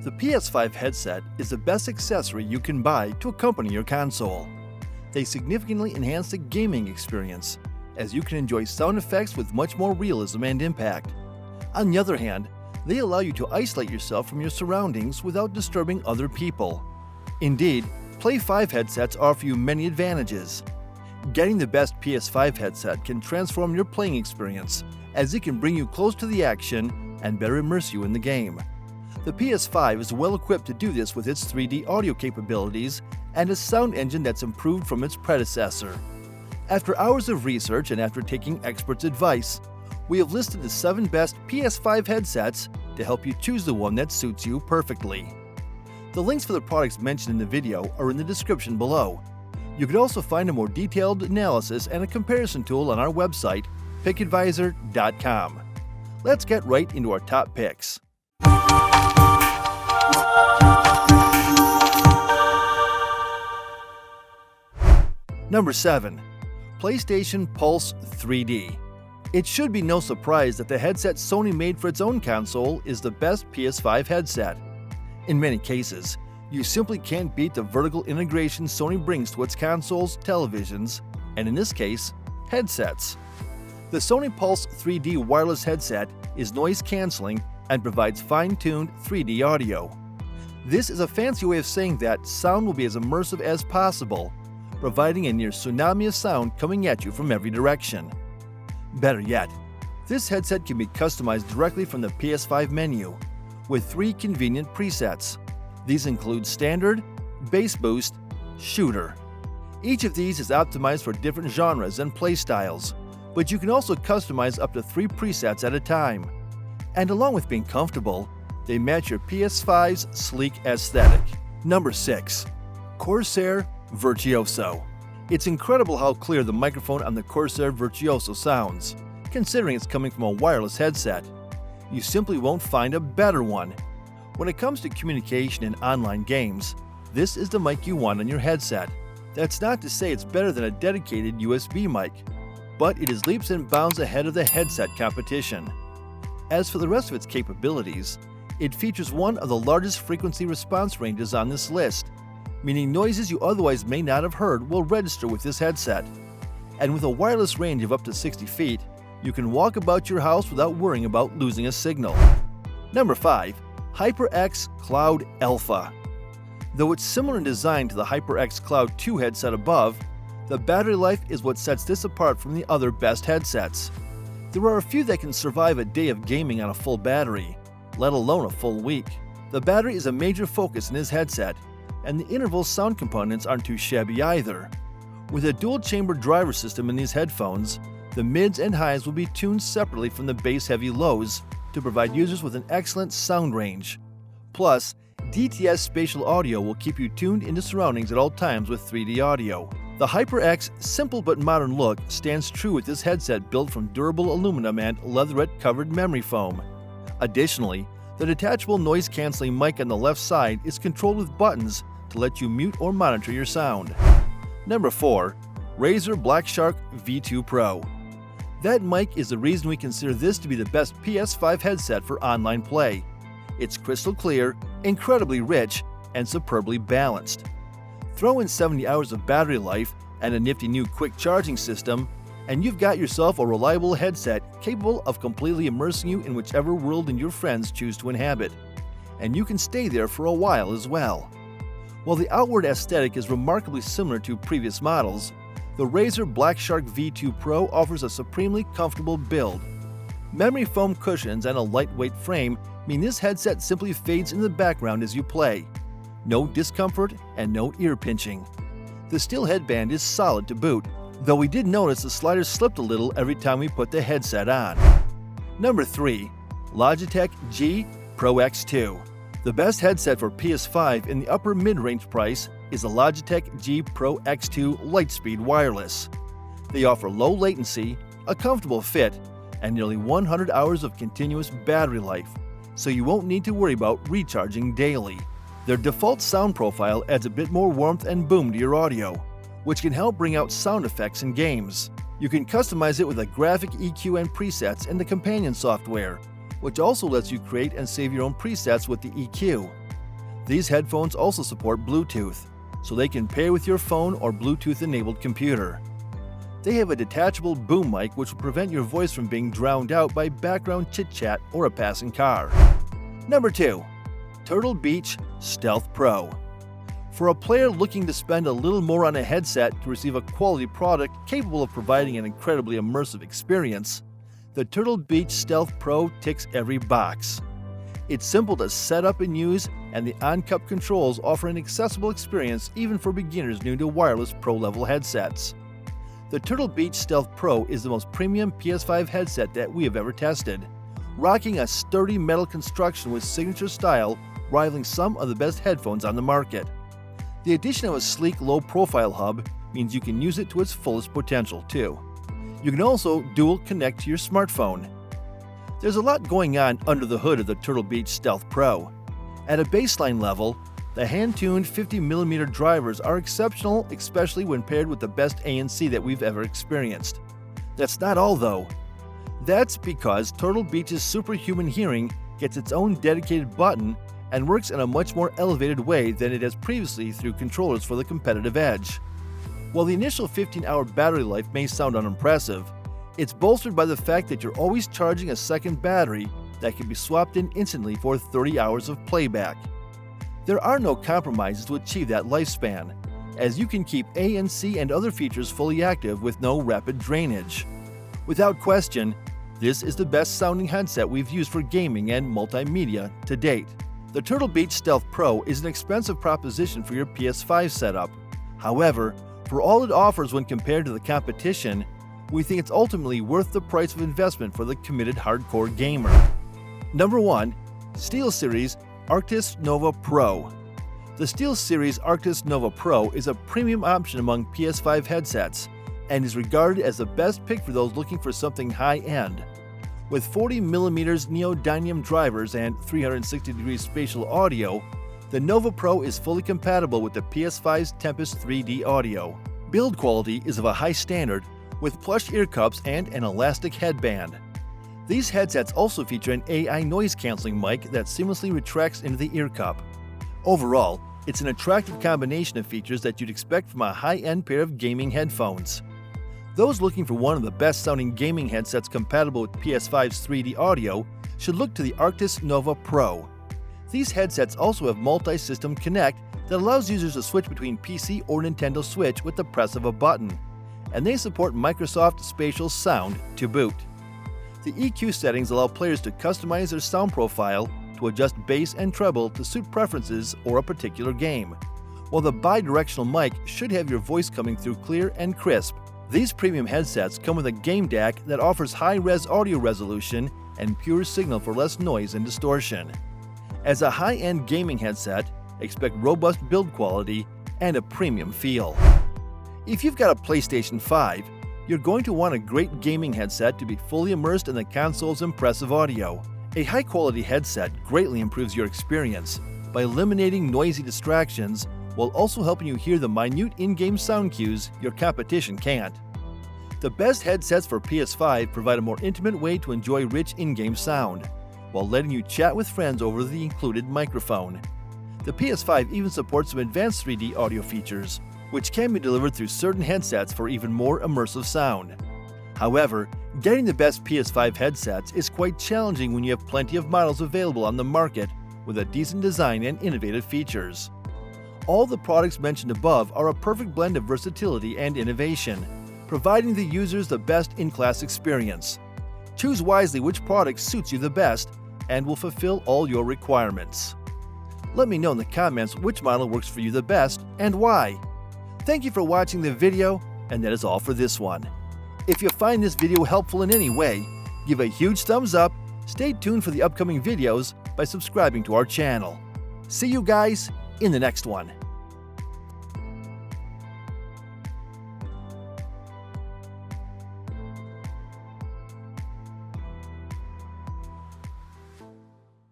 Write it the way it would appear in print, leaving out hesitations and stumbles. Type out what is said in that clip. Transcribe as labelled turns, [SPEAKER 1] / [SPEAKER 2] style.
[SPEAKER 1] The PS5 headset is the best accessory you can buy to accompany your console. They significantly enhance the gaming experience, as you can enjoy sound effects with much more realism and impact. On the other hand, they allow you to isolate yourself from your surroundings without disturbing other people. Indeed, Play 5 headsets offer you many advantages. Getting the best PS5 headset can transform your playing experience, as it can bring you close to the action and better immerse you in the game. The PS5 is well equipped to do this with its 3D audio capabilities and a sound engine that's improved from its predecessor. After hours of research and after taking experts' advice, we have listed the 7 best PS5 headsets to help you choose the one that suits you perfectly. The links for the products mentioned in the video are in the description below. You can also find a more detailed analysis and a comparison tool on our website, pickadvisor.com. Let's get right into our top picks. Number 7. PlayStation Pulse 3D. It should be no surprise that the headset Sony made for its own console is the best PS5 headset. In many cases, you simply can't beat the vertical integration Sony brings to its consoles, televisions, and in this case, headsets. The Sony Pulse 3D wireless headset is noise-canceling and provides fine-tuned 3D audio. This is a fancy way of saying that sound will be as immersive as possible, providing a near tsunami of sound coming at you from every direction. Better yet, this headset can be customized directly from the PS5 menu, with 3 convenient presets. These include Standard, Bass Boost, Shooter. Each of these is optimized for different genres and playstyles, but you can also customize up to 3 presets at a time. And along with being comfortable, they match your PS5's sleek aesthetic. Number 6. CORSAIR VIRTUOSO. It's incredible how clear the microphone on the CORSAIR VIRTUOSO sounds, considering it's coming from a wireless headset. You simply won't find a better one. When it comes to communication in online games, this is the mic you want on your headset. That's not to say it's better than a dedicated USB mic, but it is leaps and bounds ahead of the headset competition. As for the rest of its capabilities, it features one of the largest frequency response ranges on this list, meaning noises you otherwise may not have heard will register with this headset. And with a wireless range of up to 60 feet, you can walk about your house without worrying about losing a signal. Number 5. HyperX Cloud Alpha. Though it's similar in design to the HyperX Cloud 2 headset above, the battery life is what sets this apart from the other best headsets. There are a few that can survive a day of gaming on a full battery, let alone a full week. The battery is a major focus in this headset, and the interval sound components aren't too shabby either. With a dual-chamber driver system in these headphones, the mids and highs will be tuned separately from the bass-heavy lows to provide users with an excellent sound range. Plus, DTS spatial audio will keep you tuned into surroundings at all times with 3D audio. The HyperX simple but modern look stands true with this headset built from durable aluminum and leatherette-covered memory foam. Additionally, the detachable noise-canceling mic on the left side is controlled with buttons to let you mute or monitor your sound. Number 4. Razer BlackShark V2 Pro. That mic is the reason we consider this to be the best PS5 headset for online play. It's crystal clear, incredibly rich, and superbly balanced. Throw in 70 hours of battery life and a nifty new quick charging system, and you've got yourself a reliable headset capable of completely immersing you in whichever world your friends choose to inhabit. And you can stay there for a while as well. While the outward aesthetic is remarkably similar to previous models, the Razer BlackShark V2 Pro offers a supremely comfortable build. Memory foam cushions and a lightweight frame mean this headset simply fades in the background as you play. No discomfort and no ear pinching. The steel headband is solid to boot, though we did notice the sliders slipped a little every time we put the headset on. Number 3. Logitech G PRO X2. The best headset for PS5 in the upper mid-range price is the Logitech G PRO X2 Lightspeed Wireless. They offer low latency, a comfortable fit, and nearly 100 hours of continuous battery life, so you won't need to worry about recharging daily. Their default sound profile adds a bit more warmth and boom to your audio, which can help bring out sound effects in games. You can customize it with a graphic EQ and presets in the companion software, which also lets you create and save your own presets with the EQ. These headphones also support Bluetooth, so they can pair with your phone or Bluetooth-enabled computer. They have a detachable boom mic which will prevent your voice from being drowned out by background chit-chat or a passing car. Number 2. Turtle Beach Stealth Pro. For a player looking to spend a little more on a headset to receive a quality product capable of providing an incredibly immersive experience, the Turtle Beach Stealth Pro ticks every box. It's simple to set up and use, and the on-cup controls offer an accessible experience even for beginners new to wireless pro-level headsets. The Turtle Beach Stealth Pro is the most premium PS5 headset that we have ever tested, rocking a sturdy metal construction with signature style rivaling some of the best headphones on the market. The addition of a sleek low-profile hub means you can use it to its fullest potential too. You can also dual connect to your smartphone. There's a lot going on under the hood of the Turtle Beach Stealth Pro. At a baseline level, the hand-tuned 50mm drivers are exceptional, especially when paired with the best ANC that we've ever experienced. That's not all though. That's because Turtle Beach's superhuman hearing gets its own dedicated button and works in a much more elevated way than it has previously through controllers for the competitive edge. While the initial 15-hour battery life may sound unimpressive, it's bolstered by the fact that you're always charging a second battery that can be swapped in instantly for 30 hours of playback. There are no compromises to achieve that lifespan, as you can keep ANC and other features fully active with no rapid drainage. Without question, this is the best sounding headset we've used for gaming and multimedia to date. The Turtle Beach Stealth Pro is an expensive proposition for your PS5 setup. However, for all it offers when compared to the competition, we think it's ultimately worth the price of investment for the committed hardcore gamer. Number 1. SteelSeries Arctis Nova Pro. The SteelSeries Arctis Nova Pro is a premium option among PS5 headsets and is regarded as the best pick for those looking for something high-end. With 40mm neodymium drivers and 360-degree spatial audio, the Nova Pro is fully compatible with the PS5's Tempest 3D audio. Build quality is of a high standard, with plush ear cups and an elastic headband. These headsets also feature an AI noise-canceling mic that seamlessly retracts into the ear cup. Overall, it's an attractive combination of features that you'd expect from a high-end pair of gaming headphones. Those looking for one of the best-sounding gaming headsets compatible with PS5's 3D audio should look to the Arctis Nova Pro. These headsets also have multi-system connect that allows users to switch between PC or Nintendo Switch with the press of a button, and they support Microsoft Spatial Sound to boot. The EQ settings allow players to customize their sound profile to adjust bass and treble to suit preferences or a particular game, while the bi-directional mic should have your voice coming through clear and crisp. These premium headsets come with a game DAC that offers high-res audio resolution and pure signal for less noise and distortion. As a high-end gaming headset, expect robust build quality and a premium feel. If you've got a PlayStation 5, you're going to want a great gaming headset to be fully immersed in the console's impressive audio. A high-quality headset greatly improves your experience by eliminating noisy distractions while also helping you hear the minute in-game sound cues your competition can't. The best headsets for PS5 provide a more intimate way to enjoy rich in-game sound, while letting you chat with friends over the included microphone. The PS5 even supports some advanced 3D audio features, which can be delivered through certain headsets for even more immersive sound. However, getting the best PS5 headsets is quite challenging when you have plenty of models available on the market with a decent design and innovative features. All the products mentioned above are a perfect blend of versatility and innovation, providing the users the best in-class experience. Choose wisely which product suits you the best and will fulfill all your requirements. Let me know in the comments which model works for you the best and why. Thank you for watching the video, and that is all for this one. If you find this video helpful in any way, give a huge thumbs up, stay tuned for the upcoming videos by subscribing to our channel. See you guys in the next one.